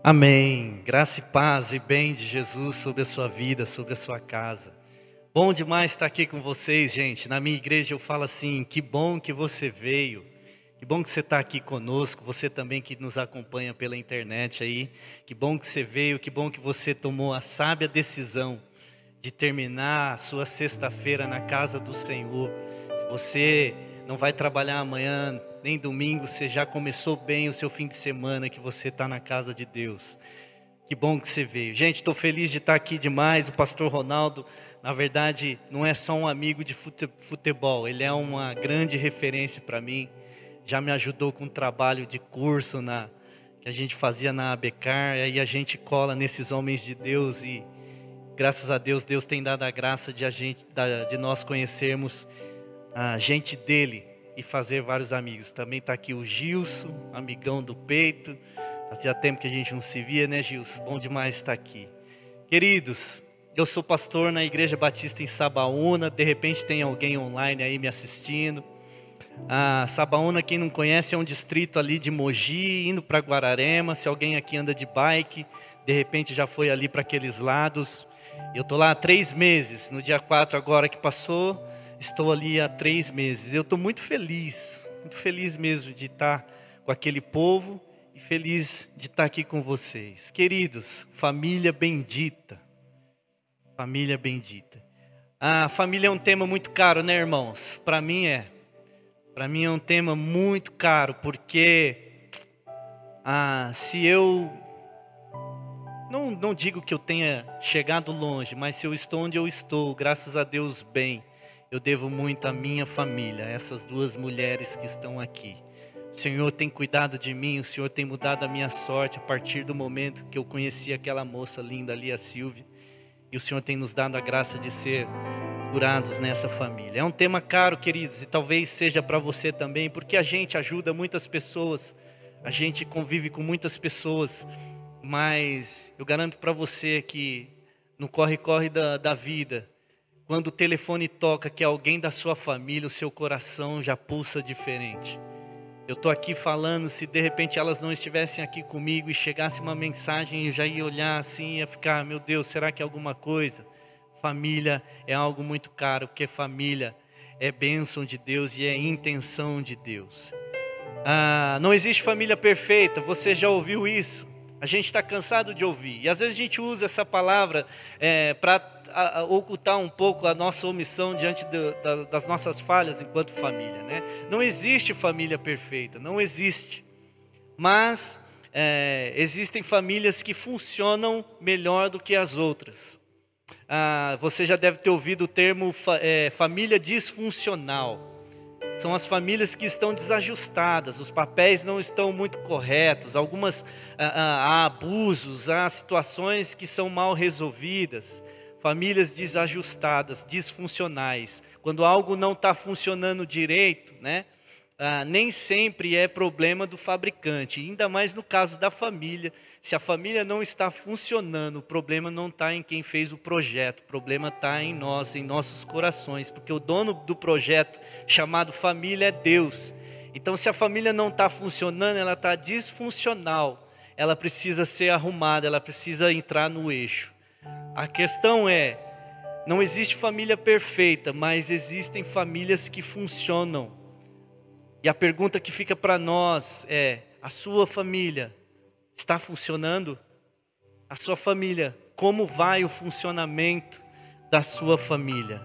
Amém. Graça e paz e bem de Jesus sobre a sua vida, sobre a sua casa. Bom demais estar aqui com vocês, gente. Na minha igreja eu falo assim, que bom que você veio. Que bom que você está aqui conosco, você também que nos acompanha pela internet aí. Que bom que você veio, que bom que você tomou a sábia decisão de terminar a sua sexta-feira na casa do Senhor. Se você não vai trabalhar amanhã, nem domingo, você já começou bem o seu fim de semana que você está na casa de Deus. Que bom que você veio. Gente, estou feliz de estar aqui demais. O pastor Ronaldo, na verdade, não é só um amigo de futebol, ele é uma grande referência para mim. Já me ajudou com o trabalho de curso que a gente fazia na ABECAR, aí a gente cola nesses homens de Deus e graças a Deus, Deus tem dado a graça de nós conhecermos a gente dele e fazer vários amigos. Também está aqui o Gilson, amigão do peito. Fazia tempo que a gente não se via, né, Gilson? Bom demais estar aqui. Queridos, eu sou pastor na Igreja Batista em Sabaúna. De repente tem alguém online aí me assistindo. Sabaúna, quem não conhece, é um distrito ali de Mogi, indo para Guararema. Se alguém aqui anda de bike, de repente já foi ali para aqueles lados. Eu estou lá há 3 meses, no dia 4 agora que passou, estou ali há 3 meses. Eu estou muito feliz mesmo de estar com aquele povo e feliz de estar aqui com vocês. Queridos, família bendita, família bendita. A família é um tema muito caro, né, irmãos? Para mim é um tema muito caro, porque se eu... Não digo que eu tenha chegado longe, mas se eu estou onde eu estou, graças a Deus bem, eu devo muito à minha família, a essas 2 mulheres que estão aqui. O Senhor tem cuidado de mim, o Senhor tem mudado a minha sorte a partir do momento que eu conheci aquela moça linda ali, a Silvia. E o Senhor tem nos dado a graça de ser curados nessa família. É um tema caro, queridos, e talvez seja para você também, porque a gente ajuda muitas pessoas, a gente convive com muitas pessoas, mas eu garanto para você que no corre-corre da vida, quando o telefone toca que é alguém da sua família, o seu coração já pulsa diferente. Eu estou aqui falando, se de repente elas não estivessem aqui comigo e chegasse uma mensagem, eu já ia olhar assim, ia ficar, meu Deus, será que é alguma coisa? Família é algo muito caro, porque família é bênção de Deus e é intenção de Deus. Não existe família perfeita, você já ouviu isso? A gente está cansado de ouvir. E às vezes a gente usa essa palavra para ocultar um pouco a nossa omissão diante das nossas falhas enquanto família, né? Não existe família perfeita, não existe. Mas existem famílias que funcionam melhor do que as outras. Você já deve ter ouvido o termo família disfuncional. São as famílias que estão desajustadas, os papéis não estão muito corretos, há abusos, há situações que são mal resolvidas, famílias desajustadas, disfuncionais. Quando algo não está funcionando direito, né? Nem sempre é problema do fabricante, ainda mais no caso da família. Se a família não está funcionando, o problema não está em quem fez o projeto, o problema está em nós, em nossos corações, porque o dono do projeto chamado família é Deus. Então, se a família não está funcionando, ela está disfuncional, ela precisa ser arrumada, ela precisa entrar no eixo. A questão é, não existe família perfeita, mas existem famílias que funcionam. E a pergunta que fica para nós é, a sua família está funcionando? A sua família, como vai o funcionamento da sua família?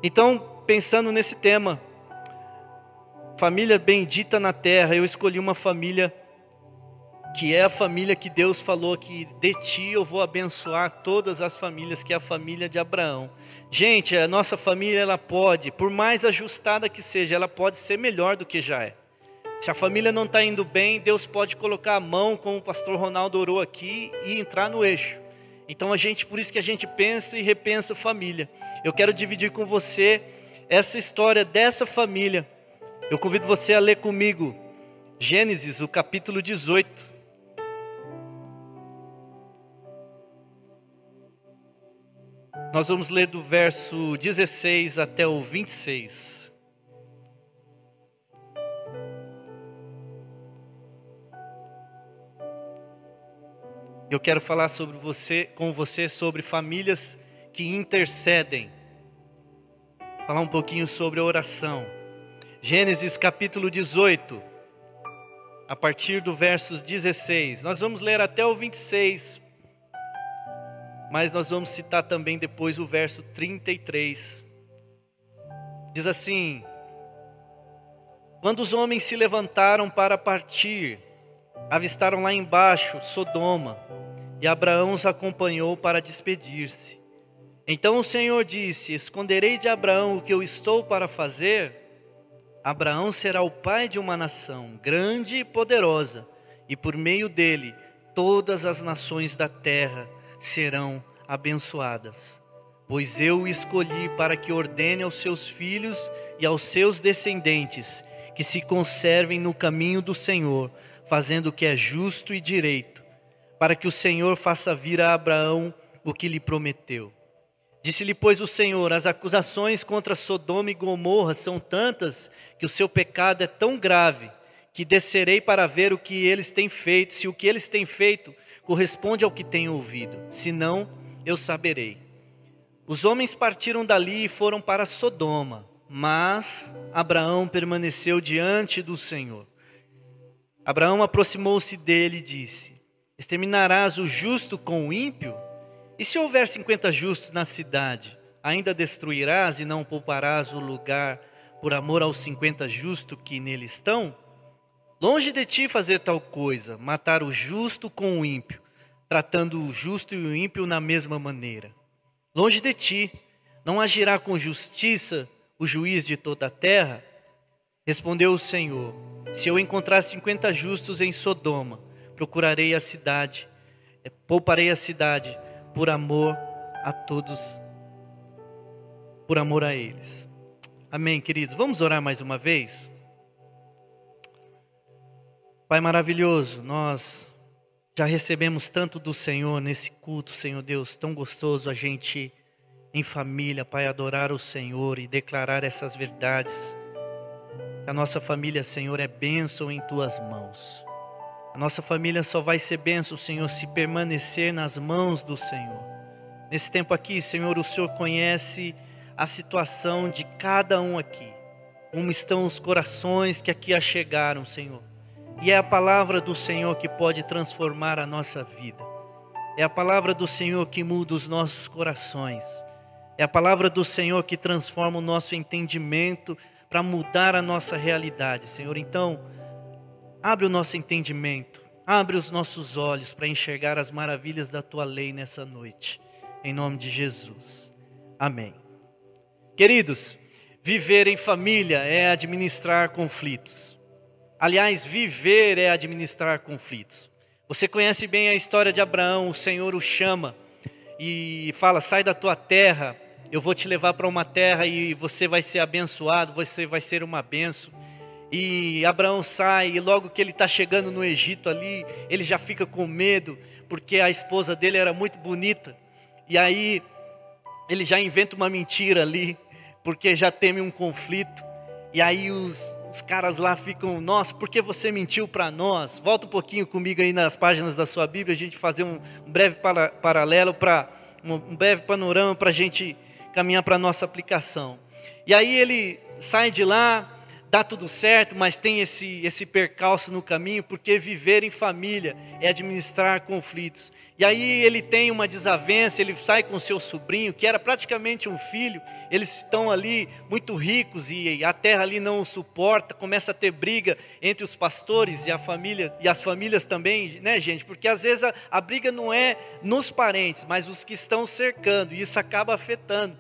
Então, pensando nesse tema, família bendita na terra, eu escolhi uma família que é a família que Deus falou que de ti eu vou abençoar todas as famílias, que é a família de Abraão. Gente, a nossa família, ela pode, por mais ajustada que seja, ela pode ser melhor do que já é. Se a família não está indo bem, Deus pode colocar a mão, como o pastor Ronaldo orou aqui, e entrar no eixo. Então por isso que a gente pensa e repensa família. Eu quero dividir com você essa história dessa família. Eu convido você a ler comigo Gênesis, o capítulo 18. Nós vamos ler do verso 16 até o 26. Eu quero falar com você sobre famílias que intercedem. Falar um pouquinho sobre oração. Gênesis capítulo 18, a partir do verso 16. Nós vamos ler até o 26, mas nós vamos citar também depois o verso 33. Diz assim: quando os homens se levantaram para partir, avistaram lá embaixo Sodoma, e Abraão os acompanhou para despedir-se. Então o Senhor disse: esconderei de Abraão o que eu estou para fazer? Abraão será o pai de uma nação grande e poderosa, e por meio dele todas as nações da terra serão abençoadas. Pois eu o escolhi para que ordene aos seus filhos e aos seus descendentes que se conservem no caminho do Senhor, fazendo o que é justo e direito, para que o Senhor faça vir a Abraão o que lhe prometeu. Disse-lhe, pois, o Senhor: as acusações contra Sodoma e Gomorra são tantas, que o seu pecado é tão grave, que descerei para ver o que eles têm feito, se o que eles têm feito corresponde ao que tenho ouvido, se não, eu saberei. Os homens partiram dali e foram para Sodoma, mas Abraão permaneceu diante do Senhor. Abraão aproximou-se dele e disse: exterminarás o justo com o ímpio? E se houver 50 justos na cidade, ainda destruirás e não pouparás o lugar por amor aos 50 justos que nele estão? Longe de ti fazer tal coisa, matar o justo com o ímpio, tratando o justo e o ímpio na mesma maneira. Longe de ti, não agirá com justiça o juiz de toda a terra? Respondeu o Senhor: se eu encontrar 50 justos em Sodoma, pouparei a cidade, por amor a todos, por amor a eles. Amém, queridos? Vamos orar mais uma vez? Pai maravilhoso, nós já recebemos tanto do Senhor nesse culto, Senhor Deus, tão gostoso a gente em família, Pai, adorar o Senhor e declarar essas verdades. A nossa família, Senhor, é bênção em Tuas mãos. A nossa família só vai ser bênção, Senhor, se permanecer nas mãos do Senhor. Nesse tempo aqui, Senhor, o Senhor conhece a situação de cada um aqui. Como estão os corações que aqui achegaram, Senhor. E é a palavra do Senhor que pode transformar a nossa vida. É a palavra do Senhor que muda os nossos corações. É a palavra do Senhor que transforma o nosso entendimento para mudar a nossa realidade, Senhor. Então, abre o nosso entendimento, abre os nossos olhos para enxergar as maravilhas da Tua lei nessa noite. Em nome de Jesus. Amém. Queridos, viver em família é administrar conflitos. Aliás, viver é administrar conflitos. Você conhece bem a história de Abraão. O Senhor o chama e fala: sai da tua terra, eu vou te levar para uma terra e você vai ser abençoado, você vai ser uma bênção. E Abraão sai, e logo que ele está chegando no Egito ali, ele já fica com medo, porque a esposa dele era muito bonita. E aí ele já inventa uma mentira ali, porque já teme um conflito. E aí os caras lá ficam: nossa, por que você mentiu para nós? Volta um pouquinho comigo aí nas páginas da sua Bíblia, a gente fazer um breve paralelo, um breve panorama para a gente caminhar para a nossa aplicação. E aí ele sai de lá, dá tudo certo, mas tem esse percalço no caminho, porque viver em família é administrar conflitos. E aí ele tem uma desavença, ele sai com seu sobrinho, que era praticamente um filho. Eles estão ali muito ricos e a terra ali não o suporta. Começa a ter briga entre os pastores e a família, e as famílias também, né, gente? Porque às vezes a briga não é nos parentes, mas os que estão cercando, e isso acaba afetando.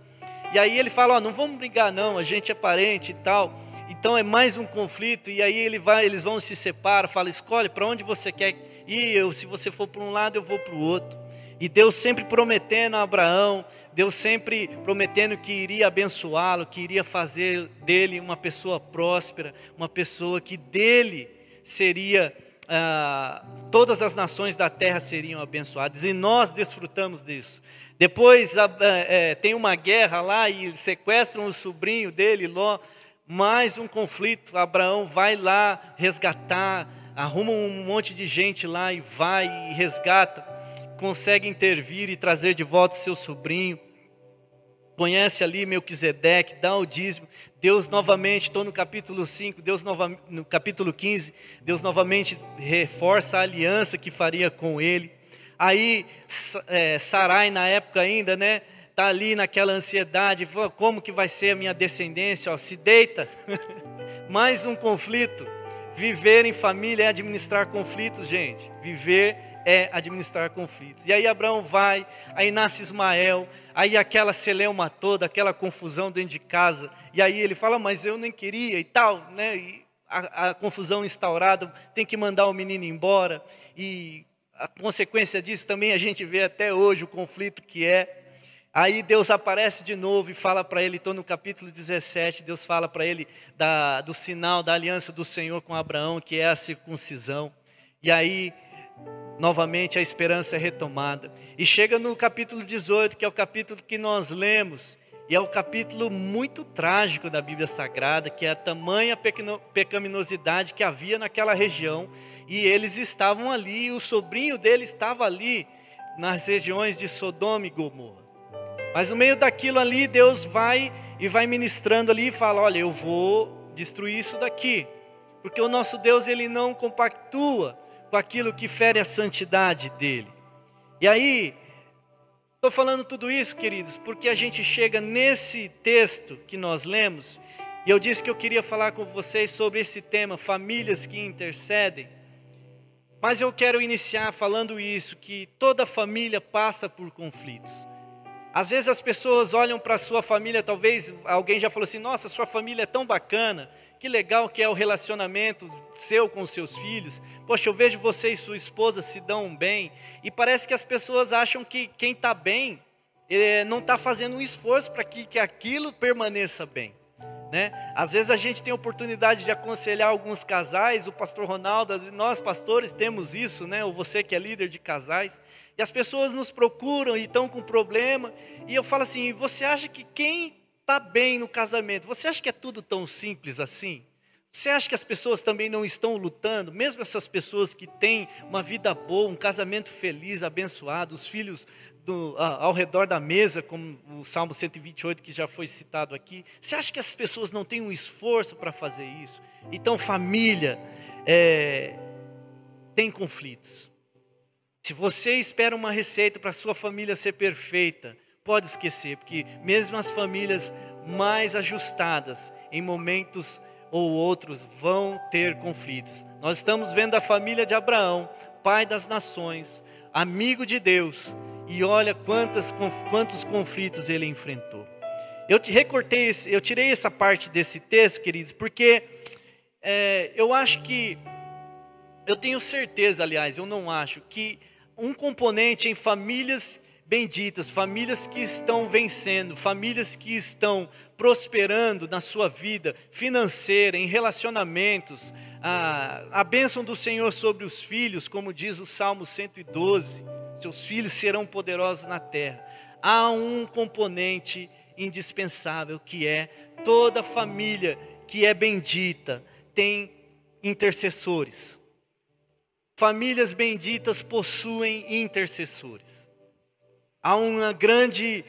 E aí ele fala: ó, não vamos brigar não, a gente é parente e tal. Então é mais um conflito, e aí eles vão se separar, fala: escolhe para onde você quer ir, se você for para um lado, eu vou para o outro. E Deus sempre prometendo a Abraão, Deus sempre prometendo que iria abençoá-lo, que iria fazer dele uma pessoa próspera, uma pessoa que dele seria, todas as nações da terra seriam abençoadas, e nós desfrutamos disso. Depois tem uma guerra lá e sequestram o sobrinho dele, Ló. Mais um conflito. Abraão vai lá resgatar, arruma um monte de gente lá e vai e resgata. consegue intervir e trazer de volta o seu sobrinho. Conhece ali Melquisedeque, dá o dízimo. Deus novamente, estou no capítulo 5, no capítulo 15, Deus novamente reforça a aliança que faria com ele. Aí Sarai na época ainda, né? Está ali naquela ansiedade, como que vai ser a minha descendência? Ó, se deita, mais um conflito. Viver em família é administrar conflitos, gente. Viver é administrar conflitos. E aí Abraão vai, aí nasce Ismael, aí aquela celeuma toda, aquela confusão dentro de casa. E aí ele fala, mas eu nem queria e tal, né? E a confusão instaurada, tem que mandar o menino embora. E a consequência disso também a gente vê até hoje o conflito que é. Aí Deus aparece de novo e fala para ele, estou no capítulo 17, Deus fala para ele do sinal da aliança do Senhor com Abraão, que é a circuncisão. E aí, novamente, a esperança é retomada. E chega no capítulo 18, que é o capítulo que nós lemos, e é o capítulo muito trágico da Bíblia Sagrada, que é a tamanha pecaminosidade que havia naquela região, e eles estavam ali, e o sobrinho dele estava ali, nas regiões de Sodoma e Gomorra. Mas no meio daquilo ali, Deus vai ministrando ali e fala, olha, eu vou destruir isso daqui. Porque o nosso Deus, ele não compactua com aquilo que fere a santidade dele. E aí, estou falando tudo isso, queridos, porque a gente chega nesse texto que nós lemos, e eu disse que eu queria falar com vocês sobre esse tema, famílias que intercedem. Mas eu quero iniciar falando isso, que toda família passa por conflitos. Às vezes as pessoas olham para a sua família, talvez alguém já falou assim, nossa, sua família é tão bacana, que legal que é o relacionamento seu com os seus filhos. Poxa, eu vejo você e sua esposa se dão bem, e parece que as pessoas acham que quem está bem não está fazendo um esforço para que aquilo permaneça bem. Né? Às vezes a gente tem a oportunidade de aconselhar alguns casais, o pastor Ronaldo, nós pastores temos isso, né? Ou você que é líder de casais, e as pessoas nos procuram e estão com problema, e eu falo assim, você acha que quem está bem no casamento, você acha que é tudo tão simples assim? Você acha que as pessoas também não estão lutando, mesmo essas pessoas que têm uma vida boa, um casamento feliz, abençoado, os filhos ao redor da mesa, como o Salmo 128 que já foi citado aqui, você acha que as pessoas não têm um esforço para fazer isso? Então família tem conflitos. Se você espera uma receita para a sua família ser perfeita, pode esquecer, porque mesmo as famílias mais ajustadas, em momentos ou outros, vão ter conflitos. Nós estamos vendo a família de Abraão, pai das nações, amigo de Deus, e olha quantos conflitos ele enfrentou. Eu tirei essa parte desse texto, queridos, porque eu acho que, eu tenho certeza, aliás, eu não acho, que um componente em famílias benditas, famílias que estão vencendo, famílias que estão prosperando na sua vida financeira, em relacionamentos, a bênção do Senhor sobre os filhos, como diz o Salmo 112, seus filhos serão poderosos na terra. Há um componente indispensável, que é toda família que é bendita tem intercessores. Famílias benditas possuem intercessores. Há uma grande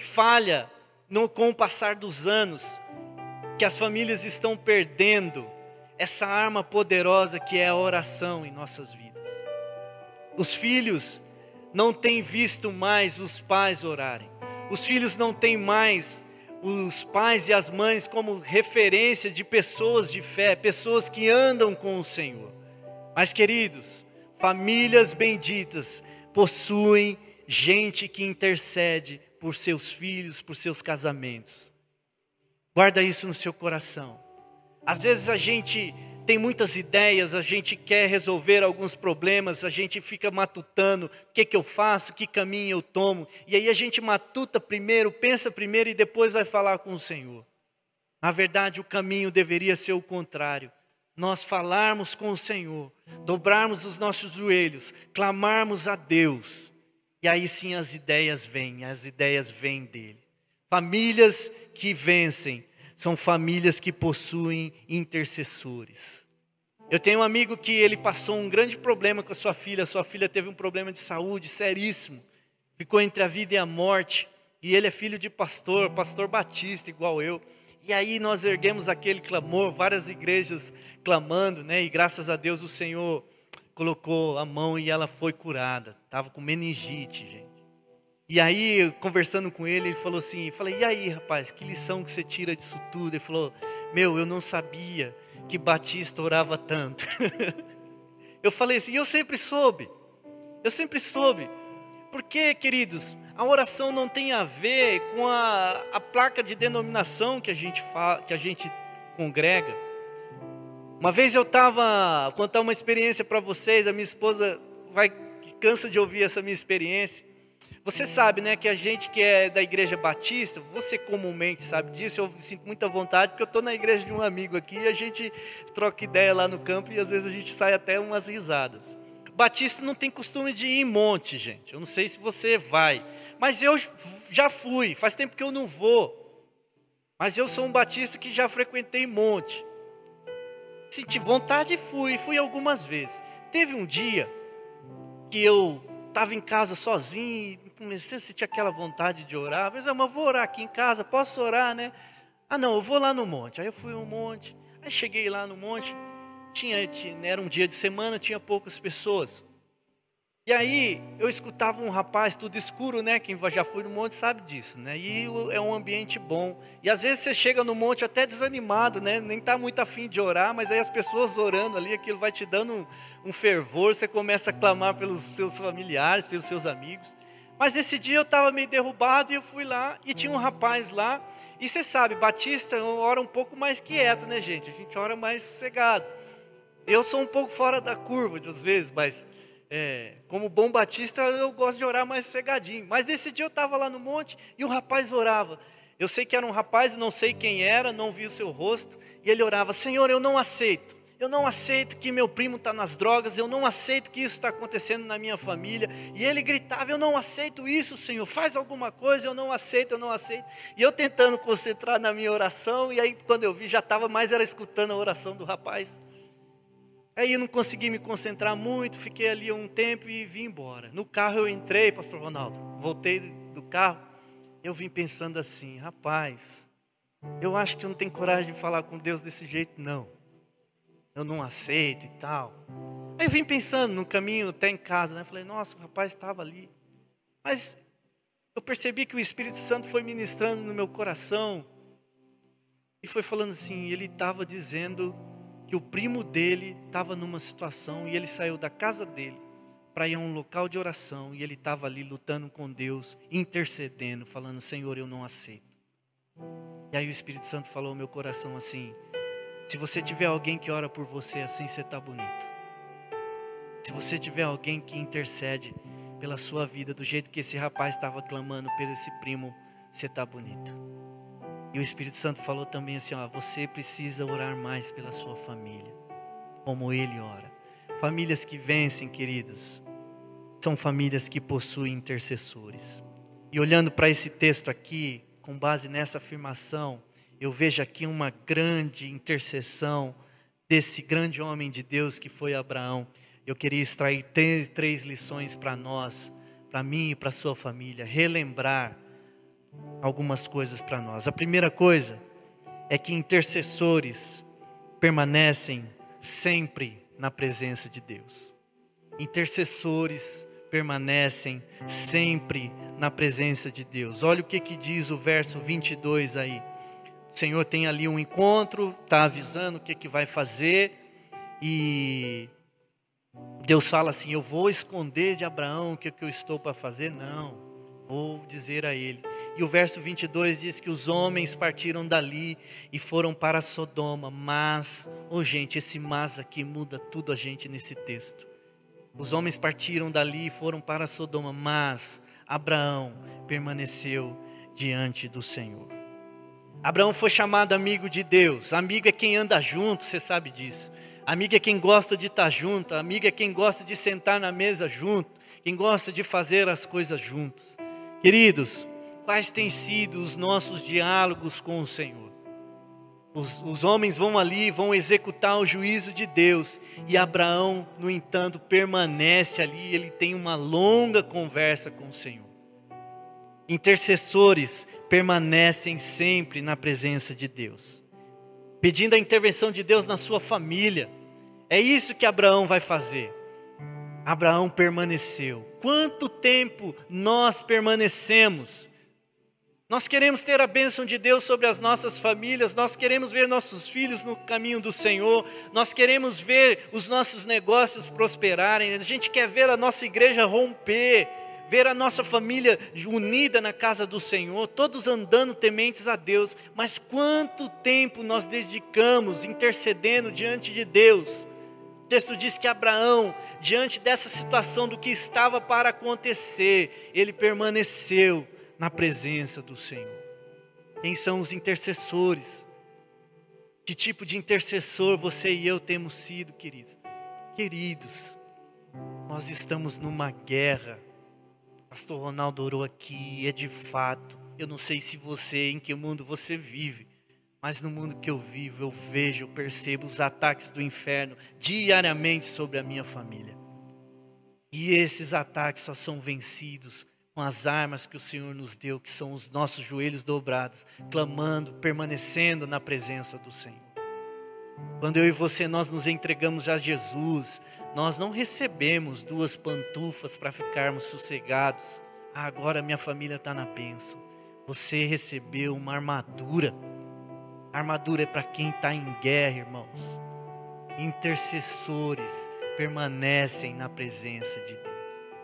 falha com o passar dos anos, que as famílias estão perdendo essa arma poderosa que é a oração em nossas vidas. Os filhos não têm visto mais os pais orarem. Os filhos não têm mais os pais e as mães como referência de pessoas de fé, pessoas que andam com o Senhor. Mas, queridos, famílias benditas possuem gente que intercede por seus filhos, por seus casamentos. Guarda isso no seu coração. Às vezes a gente tem muitas ideias, a gente quer resolver alguns problemas, a gente fica matutando, o que eu faço, que caminho eu tomo, e aí a gente matuta primeiro, pensa primeiro e depois vai falar com o Senhor. Na verdade, o caminho deveria ser o contrário. Nós falarmos com o Senhor, dobrarmos os nossos joelhos, clamarmos a Deus, e aí sim as ideias vêm dele. Famílias que vencem são famílias que possuem intercessores. Eu tenho um amigo que ele passou um grande problema com a sua filha teve um problema de saúde seríssimo, ficou entre a vida e a morte, e ele é filho de pastor batista igual eu, e aí nós erguemos aquele clamor, várias igrejas clamando, né? E graças a Deus o Senhor colocou a mão e ela foi curada, estava com meningite, gente. E aí, conversando com ele, ele falou assim, falei, e aí rapaz, que lição que você tira disso tudo? Ele falou, eu não sabia que batista orava tanto. Eu falei assim, eu sempre soube, porque, queridos, a oração não tem a ver com a placa de denominação que a gente congrega. Uma vez eu estava, contar uma experiência para vocês, a minha esposa cansa de ouvir essa minha experiência. Você sabe, né, que a gente que é da igreja batista, você comumente sabe disso, eu sinto muita vontade, porque eu estou na igreja de um amigo aqui, e a gente troca ideia lá no campo, e às vezes a gente sai até umas risadas. Batista não tem costume de ir em monte, gente, eu não sei se você vai, mas eu já fui, faz tempo que eu não vou, mas eu sou um batista que já frequentei monte. Senti vontade e fui algumas vezes. Teve um dia que eu estava em casa sozinho e comecei a sentir aquela vontade de orar. Mas eu vou orar aqui em casa, posso orar, né? Ah não, eu vou lá no monte. Aí eu fui ao monte, aí cheguei lá no monte, era um dia de semana, tinha poucas pessoas. E aí eu escutava um rapaz, tudo escuro, né? Quem já foi no monte sabe disso, né? E é um ambiente bom. E às vezes você chega no monte até desanimado, né? Nem está muito afim de orar, mas aí as pessoas orando ali, aquilo vai te dando um fervor, você começa a clamar pelos seus familiares, pelos seus amigos. Mas nesse dia eu estava meio derrubado e eu fui lá e tinha um rapaz lá. E você sabe, batista ora um pouco mais quieto, né, gente? A gente ora mais sossegado. Eu sou um pouco fora da curva, às vezes, mas... como bom batista eu gosto de orar mais sossegadinho. Mas nesse dia eu estava lá no monte e o rapaz orava. Eu sei que era um rapaz, não sei quem era, não vi o seu rosto. E ele orava, Senhor, eu não aceito que meu primo está nas drogas, eu não aceito que isso está acontecendo na minha família. E ele gritava, eu não aceito isso, Senhor, faz alguma coisa, eu não aceito. E eu tentando concentrar na minha oração, e aí quando eu vi já estava mais era escutando a oração do rapaz. Aí eu não consegui me concentrar muito, fiquei ali um tempo e vim embora. No carro eu entrei, pastor Ronaldo, voltei do carro, eu vim pensando assim, rapaz, eu acho que eu não tenho coragem de falar com Deus desse jeito não. Eu não aceito e tal. Aí eu vim pensando no caminho até em casa, né? Falei, nossa, o rapaz estava ali. Mas eu percebi que o Espírito Santo foi ministrando no meu coração e foi falando assim, ele estava dizendo que o primo dele estava numa situação e ele saiu da casa dele para ir a um local de oração e ele estava ali lutando com Deus, intercedendo, falando, Senhor, eu não aceito. E aí o Espírito Santo falou ao meu coração assim, se você tiver alguém que ora por você assim, você está bonito. Se você tiver alguém que intercede pela sua vida, do jeito que esse rapaz estava clamando por esse primo, você está bonito. E o Espírito Santo falou também assim, você precisa orar mais pela sua família, como ele ora. Famílias que vencem, queridos, são famílias que possuem intercessores. E olhando para esse texto aqui, com base nessa afirmação, eu vejo aqui uma grande intercessão desse grande homem de Deus que foi Abraão. Eu queria extrair três lições para nós, para mim e para a sua família, relembrar algumas coisas para nós. A primeira coisa é que intercessores permanecem sempre na presença de Deus. Intercessores permanecem sempre na presença de Deus. Olha o que diz o verso 22 aí. O Senhor tem ali um encontro, está avisando o que vai fazer e Deus fala assim, eu vou esconder de Abraão o que eu estou para fazer? Não, vou dizer a ele. E o verso 22 diz que os homens partiram dali e foram para Sodoma, mas, gente, esse mas aqui muda tudo a gente nesse texto. Os homens partiram dali e foram para Sodoma, mas Abraão permaneceu diante do Senhor. Abraão foi chamado amigo de Deus. Amigo é quem anda junto, você sabe disso. Amigo é quem gosta de estar junto. Amigo é quem gosta de sentar na mesa junto. Quem gosta de fazer as coisas juntos. Queridos, quais têm sido os nossos diálogos com o Senhor? Os homens vão ali, vão executar o juízo de Deus. E Abraão, no entanto, permanece ali. Ele tem uma longa conversa com o Senhor. Intercessores permanecem sempre na presença de Deus, pedindo a intervenção de Deus na sua família. É isso que Abraão vai fazer. Abraão permaneceu. Quanto tempo nós permanecemos? Nós queremos ter a bênção de Deus sobre as nossas famílias, nós queremos ver nossos filhos no caminho do Senhor, nós queremos ver os nossos negócios prosperarem, a gente quer ver a nossa igreja romper, ver a nossa família unida na casa do Senhor, todos andando tementes a Deus. Mas quanto tempo nós dedicamos intercedendo diante de Deus? O texto diz que Abraão, diante dessa situação do que estava para acontecer, ele permaneceu na presença do Senhor. Quem são os intercessores? Que tipo de intercessor você e eu temos sido, queridos? Queridos, nós estamos numa guerra. Pastor Ronaldo orou aqui, é de fato. Eu não sei se você, em que mundo você vive, mas no mundo que eu vivo, eu vejo, eu percebo os ataques do inferno diariamente sobre a minha família. E esses ataques só são vencidos com as armas que o Senhor nos deu, que são os nossos joelhos dobrados, clamando, permanecendo na presença do Senhor. Quando eu e você, nós nos entregamos a Jesus, nós não recebemos 2 pantufas para ficarmos sossegados. Agora minha família está na bênção. Você recebeu uma armadura. A armadura é para quem está em guerra, irmãos. Intercessores permanecem na presença de Deus.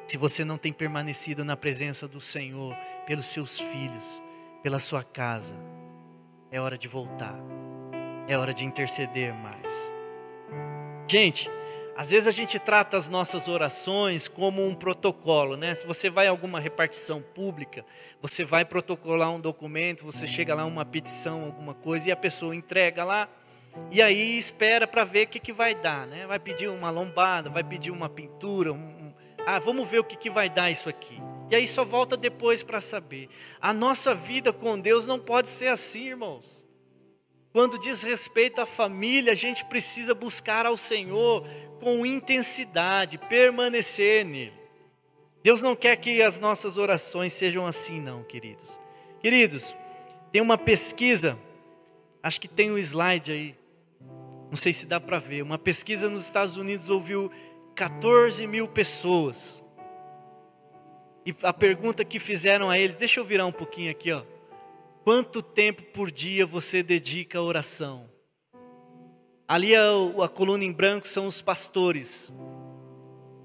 Se você não tem permanecido na presença do Senhor, pelos seus filhos, pela sua casa, é hora de voltar. É hora de interceder mais. Gente, às vezes a gente trata as nossas orações como um protocolo, né? Se você vai a alguma repartição pública, você vai protocolar um documento, você chega lá, uma petição, alguma coisa, e a pessoa entrega lá, e aí espera para ver o que vai dar, né? Vai pedir uma lombada, vai pedir uma pintura, vamos ver o que vai dar isso aqui. E aí só volta depois para saber. A nossa vida com Deus não pode ser assim, irmãos. Quando diz respeito à família, a gente precisa buscar ao Senhor com intensidade, permanecer nele. Deus não quer que as nossas orações sejam assim não, queridos. Queridos, tem uma pesquisa, acho que tem um slide aí, não sei se dá para ver. Uma pesquisa nos Estados Unidos ouviu 14 mil pessoas. E a pergunta que fizeram a eles, deixa eu virar um pouquinho aqui, ó. Quanto tempo por dia você dedica à oração? Ali a coluna em branco são os pastores.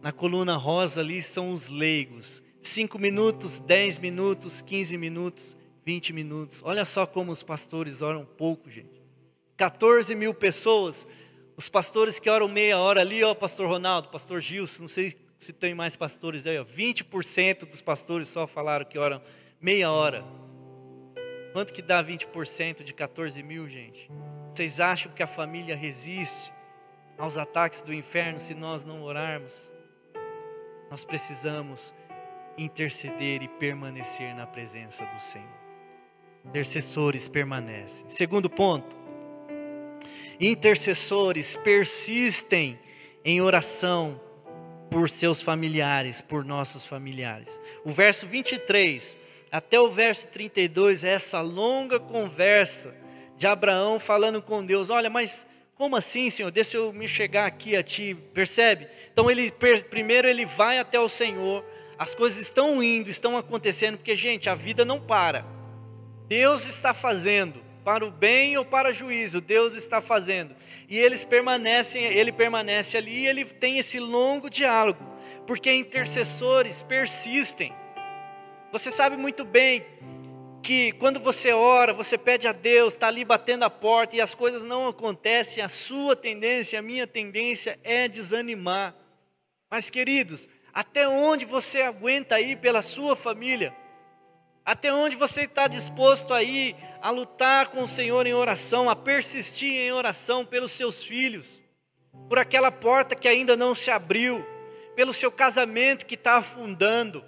Na coluna rosa ali são os leigos. 5 minutos, 10 minutos, 15 minutos, 20 minutos. Olha só como os pastores oram pouco, gente. 14 mil pessoas. Os pastores que oram meia hora ali, ó, pastor Ronaldo, pastor Gilson, não sei se tem mais pastores aí, ó, 20% dos pastores só falaram que oram meia hora. Quanto que dá 20% de 14 mil, gente? Vocês acham que a família resiste aos ataques do inferno se nós não orarmos? Nós precisamos interceder e permanecer na presença do Senhor. Intercessores permanecem. Segundo ponto, intercessores persistem em oração por seus familiares, por nossos familiares. O verso 23 até o verso 32 é essa longa conversa de Abraão falando com Deus. Olha, mas como assim, Senhor? Deixa eu me chegar aqui a Ti, percebe? Então primeiro ele vai até o Senhor, as coisas estão indo, estão acontecendo, porque gente, a vida não para. Deus está fazendo, para o bem ou para o juízo, Deus está fazendo. E ele permanece ali e ele tem esse longo diálogo, porque intercessores persistem. Você sabe muito bem que quando você ora, você pede a Deus, está ali batendo a porta e as coisas não acontecem, a sua tendência, a minha tendência é desanimar. Mas queridos, até onde você aguenta ir pela sua família? Até onde você está disposto a ir a lutar com o Senhor em oração, a persistir em oração pelos seus filhos, por aquela porta que ainda não se abriu, pelo seu casamento que está afundando?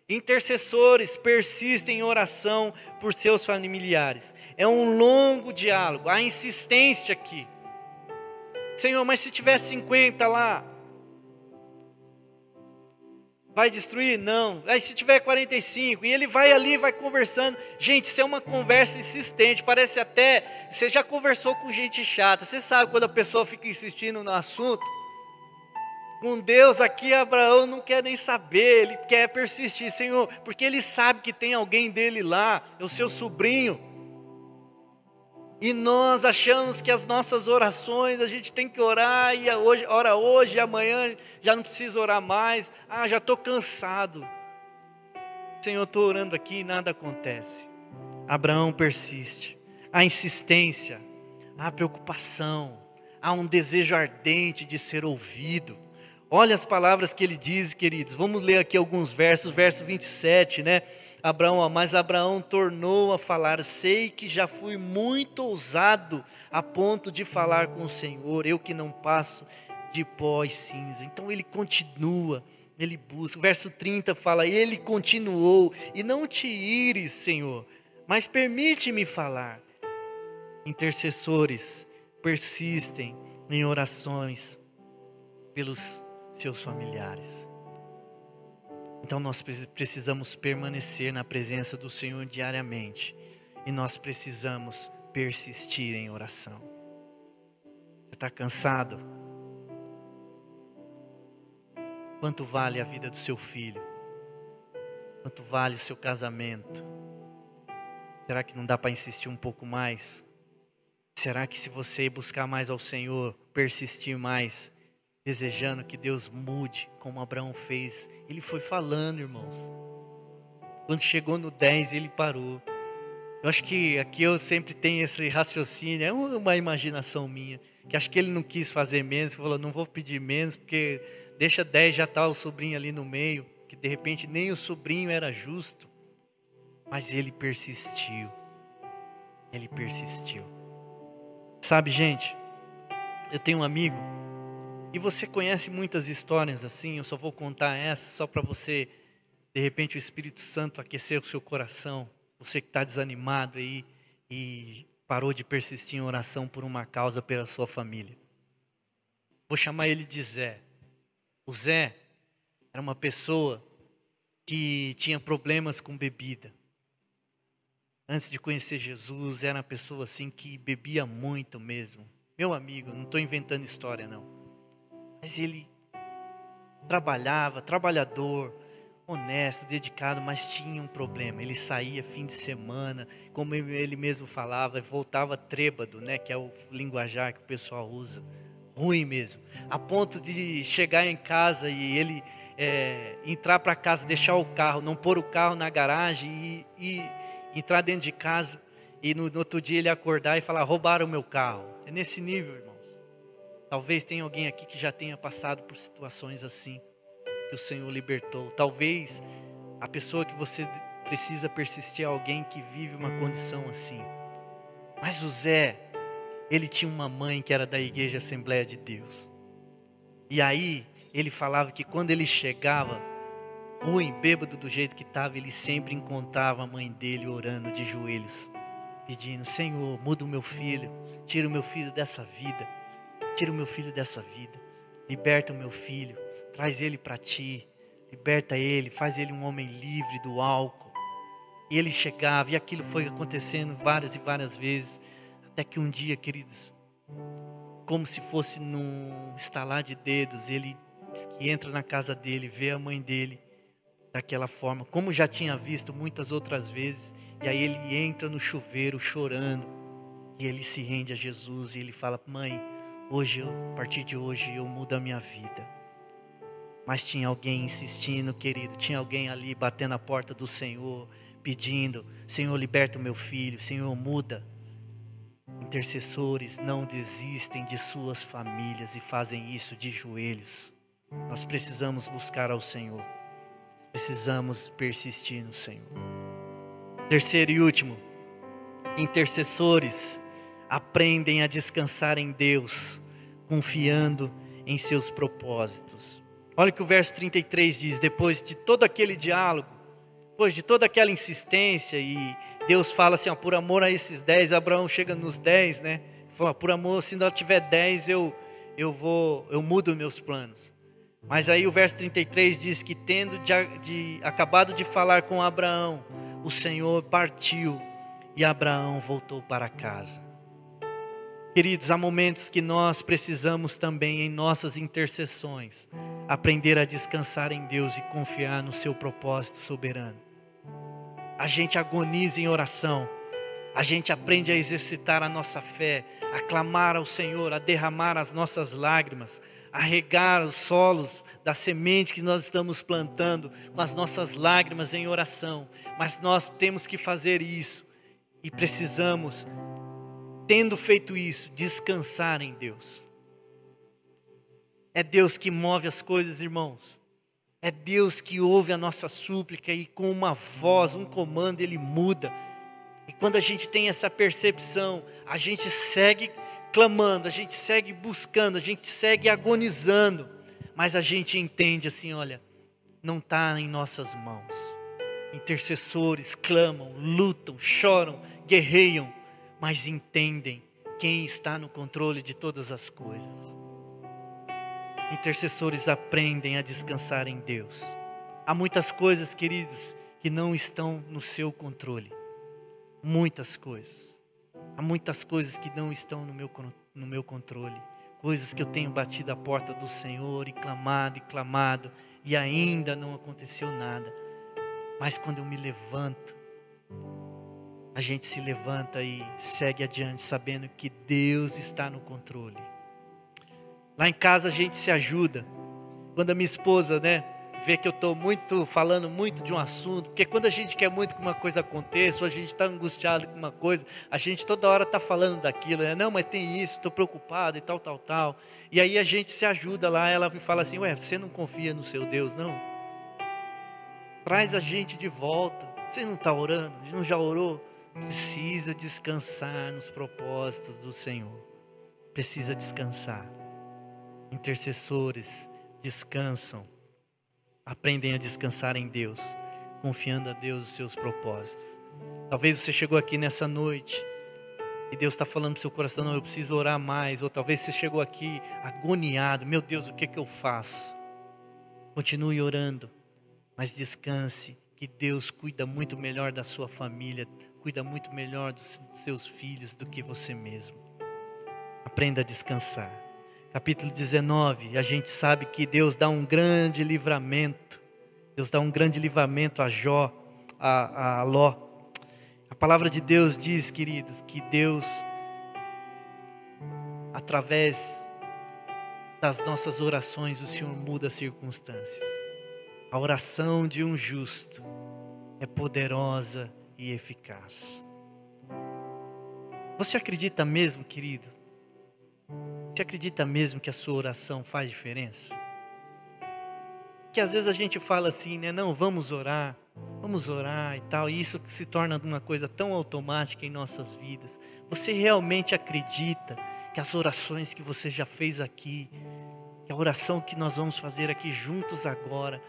Intercessores persistem em oração por seus familiares. É um longo diálogo, há insistência aqui. Senhor, mas se tiver 50 lá, vai destruir? Não. Aí se tiver 45, e ele vai ali, vai conversando. Gente, isso é uma conversa insistente, parece até, você já conversou com gente chata, você sabe quando a pessoa fica insistindo no assunto? Com Deus aqui, Abraão não quer nem saber, ele quer persistir, Senhor, porque ele sabe que tem alguém dele lá, é o seu sobrinho. E nós achamos que as nossas orações, a gente tem que orar, e ora hoje, amanhã já não precisa orar mais. Já estou cansado. Senhor, estou orando aqui e nada acontece. Abraão persiste. Há insistência, há preocupação, há um desejo ardente de ser ouvido. Olha as palavras que ele diz, queridos. Vamos ler aqui alguns versos, verso 27, né? Mas Abraão tornou a falar: sei que já fui muito ousado a ponto de falar com o Senhor, eu que não passo de pó e cinza. Então ele continua, ele busca. O verso 30 fala: ele continuou, e não te ires, Senhor, mas permite-me falar. Intercessores persistem em orações pelos seus familiares. Então nós precisamos permanecer na presença do Senhor diariamente, e nós precisamos persistir em oração. Você está cansado? Quanto vale a vida do seu filho? Quanto vale o seu casamento? Será que não dá para insistir um pouco mais? Será que se você buscar mais ao Senhor, persistir mais, desejando que Deus mude, como Abraão fez, ele foi falando, irmãos. Quando chegou no 10, ele parou. Eu acho que aqui eu sempre tenho esse raciocínio, é uma imaginação minha, que acho que ele não quis fazer menos, falou: não vou pedir menos, porque deixa 10, já está o sobrinho ali no meio, que de repente nem o sobrinho era justo, mas ele persistiu. Ele persistiu. Sabe, gente, eu tenho um amigo, e você conhece muitas histórias assim, eu só vou contar essa só para você, de repente o Espírito Santo aquecer o seu coração. Você que está desanimado aí e parou de persistir em oração por uma causa pela sua família. Vou chamar ele de Zé. O Zé era uma pessoa que tinha problemas com bebida. Antes de conhecer Jesus, era uma pessoa assim que bebia muito mesmo. Meu amigo, não estou inventando história não. Mas ele trabalhava, trabalhador, honesto, dedicado, mas tinha um problema. Ele saía fim de semana, como ele mesmo falava, voltava trêbado, né? Que é o linguajar que o pessoal usa. Ruim mesmo. A ponto de chegar em casa e ele entrar para casa, deixar o carro, não pôr o carro na garagem e entrar dentro de casa. E no outro dia ele acordar e falar: roubaram o meu carro. É nesse nível, irmãos. Talvez tenha alguém aqui que já tenha passado por situações assim, que o Senhor libertou. Talvez a pessoa que você precisa persistir é alguém que vive uma condição assim. Mas o Zé, ele tinha uma mãe que era da Igreja Assembleia de Deus. E aí, ele falava que quando ele chegava, ruim, bêbado do jeito que estava, ele sempre encontrava a mãe dele orando de joelhos, pedindo: Senhor, muda o meu filho, tira o meu filho dessa vida. Tira o meu filho dessa vida, liberta o meu filho, traz ele para ti, liberta ele, faz ele um homem livre do álcool. E ele chegava, e aquilo foi acontecendo várias e várias vezes, até que um dia, queridos, como se fosse num estalar de dedos, ele entra na casa dele, vê a mãe dele daquela forma, como já tinha visto muitas outras vezes, e aí ele entra no chuveiro chorando, e ele se rende a Jesus, e ele fala: mãe, a partir de hoje eu mudo a minha vida. Mas tinha alguém insistindo, querido, tinha alguém ali batendo a porta do Senhor, pedindo: Senhor, liberta o meu filho, Senhor, muda. Intercessores não desistem de suas famílias e fazem isso de joelhos. Nós precisamos buscar ao Senhor, precisamos persistir no Senhor. Terceiro e último, intercessores aprendem a descansar em Deus, confiando em seus propósitos. Olha o que o verso 33 diz: depois de todo aquele diálogo, Depois de toda aquela insistência, e Deus fala assim, ó, por amor a esses 10, Abraão chega nos 10, né? Fala, por amor, se não tiver 10, eu mudo meus planos. Mas aí o verso 33 diz que tendo acabado de falar com Abraão, o Senhor partiu e Abraão voltou para casa. Queridos, há momentos que nós precisamos também em nossas intercessões aprender a descansar em Deus e confiar no seu propósito soberano. A gente agoniza em oração, a gente aprende a exercitar a nossa fé, a clamar ao Senhor, a derramar as nossas lágrimas, a regar os solos da semente que nós estamos plantando com as nossas lágrimas em oração. Mas nós temos que fazer isso e precisamos, tendo feito isso, descansar em Deus. É Deus que move as coisas, irmãos. É Deus que ouve a nossa súplica e com uma voz, um comando, Ele muda. E quando a gente tem essa percepção, a gente segue clamando, a gente segue buscando, a gente segue agonizando. Mas a gente entende assim, olha, não está em nossas mãos. Intercessores clamam, lutam, choram, guerreiam, mas entendem quem está no controle de todas as coisas. Intercessores aprendem a descansar em Deus. Há muitas coisas, queridos, que não estão no seu controle. Muitas coisas. Há muitas coisas que não estão no meu controle. Coisas que eu tenho batido a porta do Senhor e clamado, e ainda não aconteceu nada. Mas quando eu me levanto, a gente se levanta e segue adiante, sabendo que Deus está no controle. Lá em casa a gente se ajuda. Quando a minha esposa, vê que eu estou falando muito de um assunto, porque quando a gente quer muito que uma coisa aconteça, ou a gente está angustiado com uma coisa, a gente toda hora está falando daquilo, não, mas tem isso, estou preocupado e tal. E aí a gente se ajuda lá, ela me fala assim, você não confia no seu Deus, não? Traz a gente de volta. Você não está orando? Não já orou? Precisa descansar nos propósitos do Senhor. Precisa descansar. Intercessores descansam. Aprendem a descansar em Deus, confiando a Deus os seus propósitos. Talvez você chegou aqui nessa noite e Deus está falando para o seu coração, não, eu preciso orar mais. Ou talvez você chegou aqui agoniado, meu Deus, o que eu faço? Continue orando, mas descanse, que Deus cuida muito melhor da sua família, cuida muito melhor dos seus filhos do que você mesmo. Aprenda a descansar. Capítulo 19, a gente sabe que Deus dá um grande livramento. Deus dá um grande livramento a Ló. A palavra de Deus diz, queridos, que Deus, através das nossas orações, o Senhor muda as circunstâncias. A oração de um justo é poderosa e eficaz. Você acredita mesmo, querido? Você acredita mesmo que a sua oração faz diferença? Que às vezes a gente fala assim, não, vamos orar e tal, e isso se torna uma coisa tão automática em nossas vidas. Você realmente acredita que as orações que você já fez aqui, que a oração que nós vamos fazer aqui juntos agora,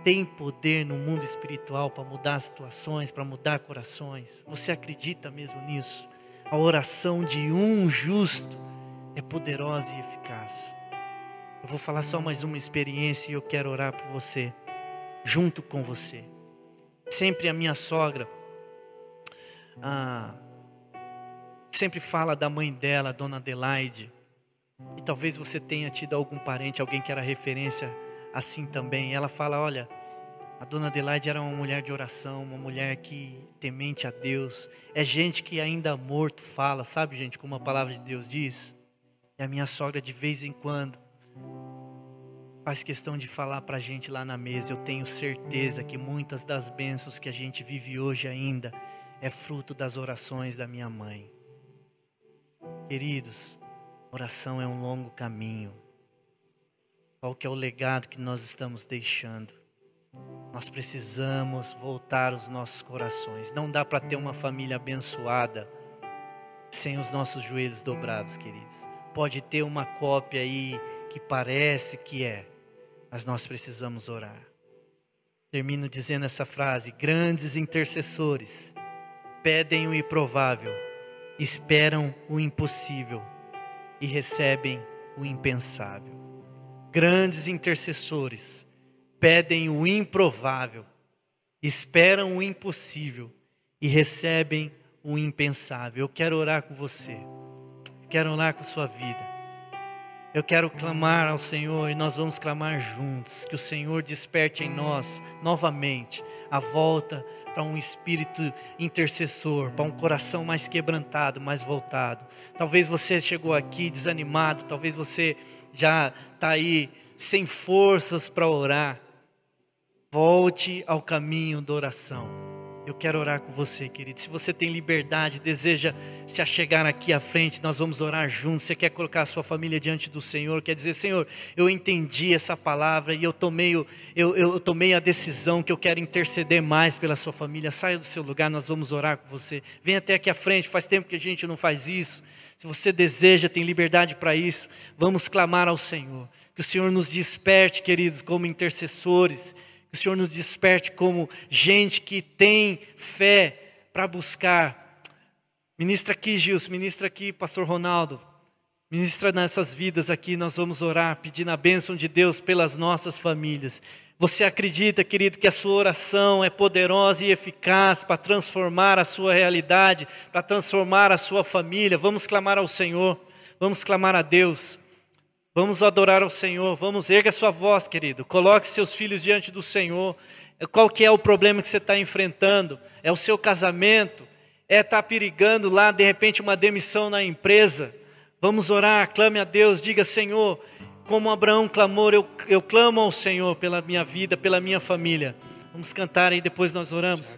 tem poder no mundo espiritual para mudar situações, para mudar corações? Você acredita mesmo nisso? A oração de um justo é poderosa e eficaz. Eu vou falar só mais uma experiência e eu quero orar por você, junto com você. Sempre a minha sogra, sempre fala da mãe dela, a dona Adelaide. E talvez você tenha tido algum parente, alguém que era referência assim também. Ela fala, olha, a dona Adelaide era uma mulher de oração, uma mulher que temente a Deus. É gente que ainda morto fala, sabe, gente, como a palavra de Deus diz? E a minha sogra de vez em quando faz questão de falar para a gente lá na mesa. Eu tenho certeza que muitas das bênçãos que a gente vive hoje ainda é fruto das orações da minha mãe. Queridos, oração é um longo caminho. Qual que é o legado que nós estamos deixando? Nós precisamos voltar os nossos corações. Não dá para ter uma família abençoada sem os nossos joelhos dobrados, queridos. Pode ter uma cópia aí que parece que é, mas nós precisamos orar. Termino dizendo essa frase: grandes intercessores pedem o improvável, esperam o impossível e recebem o impensável. Grandes intercessores pedem o improvável, esperam o impossível e recebem o impensável. Eu quero orar com você, eu quero orar com a sua vida. Eu quero clamar ao Senhor e nós vamos clamar juntos, que o Senhor desperte em nós novamente a volta para um espírito intercessor, para um coração mais quebrantado, mais voltado. Talvez você chegou aqui desanimado, talvez você já está aí sem forças para orar. Volte ao caminho da oração. Eu quero orar com você, querido. Se você tem liberdade, deseja se achegar aqui à frente, nós vamos orar juntos. Você quer colocar a sua família diante do Senhor, quer dizer: Senhor, eu entendi essa palavra e eu tomei a decisão que eu quero interceder mais pela sua família. Saia do seu lugar, nós vamos orar com você. Venha até aqui à frente, faz tempo que a gente não faz isso. Se você deseja, tem liberdade para isso, vamos clamar ao Senhor. Que o Senhor nos desperte, queridos, como intercessores. Que o Senhor nos desperte como gente que tem fé para buscar. Ministra aqui, Gilson, ministra aqui, pastor Ronaldo. Ministra nessas vidas aqui, nós vamos orar, pedindo a bênção de Deus pelas nossas famílias. Você acredita, querido, que a sua oração é poderosa e eficaz para transformar a sua realidade, para transformar a sua família? Vamos clamar ao Senhor, vamos clamar a Deus. Vamos adorar ao Senhor, vamos, erga a sua voz, querido. Coloque seus filhos diante do Senhor. Qual que é o problema que você está enfrentando? É o seu casamento? É estar perigando lá, de repente, uma demissão na empresa? Vamos orar, clame a Deus, diga: Senhor, como Abraão clamou, eu clamo ao Senhor pela minha vida, pela minha família. Vamos cantar aí, depois nós oramos.